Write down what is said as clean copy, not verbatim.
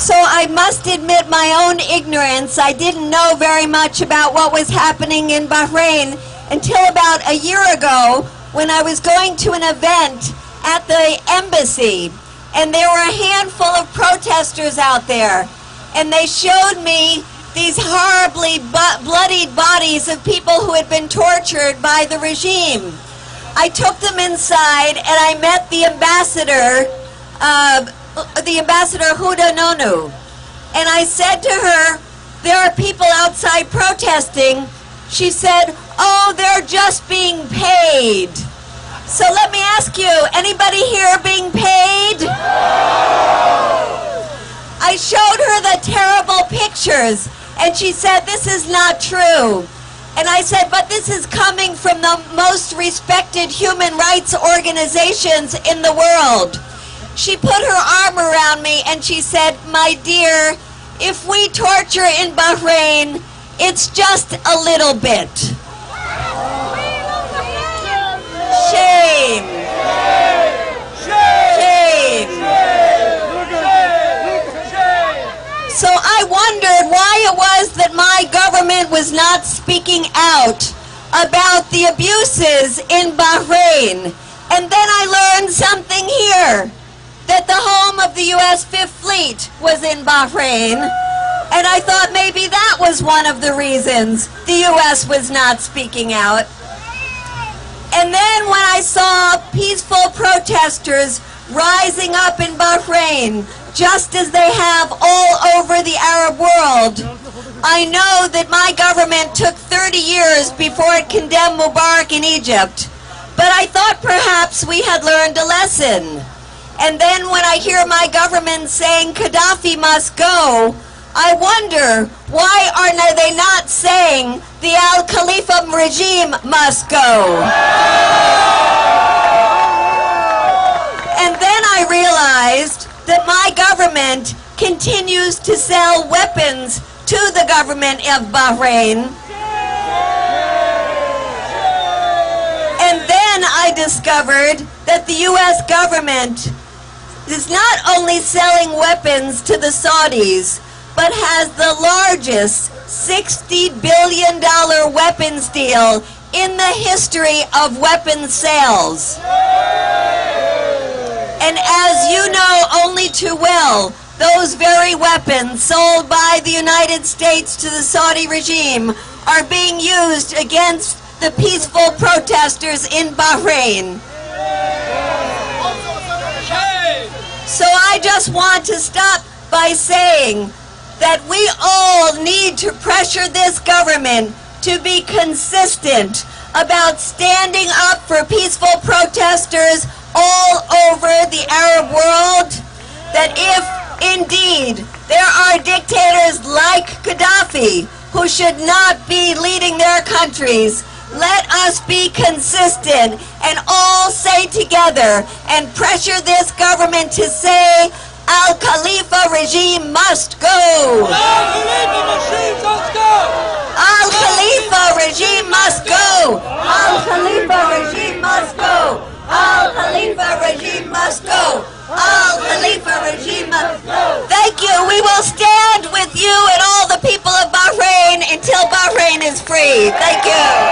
So I must admit my own ignorance. I didn't know very much about what was happening in Bahrain until about a year ago when I was going to an event at the embassy, and there were a handful of protesters out there, and they showed me these horribly bloodied bodies of people who had been tortured by the regime. I took them inside and I met the ambassador Huda Nonu, and I said to her, there are people outside protesting. She said, oh, they're just being paid. So let me ask you, anybody here being paid? I showed her the terrible pictures, and she said, this is not true. And I said, but this is coming from the most respected human rights organizations in the world. She put her arm around me and she said, my dear, if we torture in Bahrain, it's just a little bit. Shame. Shame. So I wondered why it was that my government was not speaking out about the abuses in Bahrain. And then I learned something here, that the home of the U.S. Fifth Fleet was in Bahrain. And I thought maybe that was one of the reasons the U.S. was not speaking out. And then when I saw peaceful protesters rising up in Bahrain, just as they have all over the Arab world, I know that my government took 30 years before it condemned Mubarak in Egypt. But I thought perhaps we had learned a lesson. And then when I hear my government saying Gaddafi must go, I wonder, why are they not saying the Al-Khalifa regime must go? And then I realized that my government continues to sell weapons to the government of Bahrain. And then I discovered that the U.S. government is not only selling weapons to the Saudis, but has the largest $60 billion weapons deal in the history of weapons sales. And as you know only too well, those very weapons sold by the United States to the Saudi regime are being used against the peaceful protesters in Bahrain. So I just want to stop by saying that we all need to pressure this government to be consistent about standing up for peaceful protesters all over the Arab world, that if indeed there are dictators like Gaddafi who should not be leading their countries, let us be consistent and all say together and pressure this government to say, Al-Khalifa regime must go. Al-Khalifa regime must go. Al-Khalifa regime must go. Al-Khalifa regime must go. Al-Khalifa regime must go. Al-Khalifa regime must go. Thank you. We will stand with you and all the people of Bahrain until Bahrain is free. Thank you.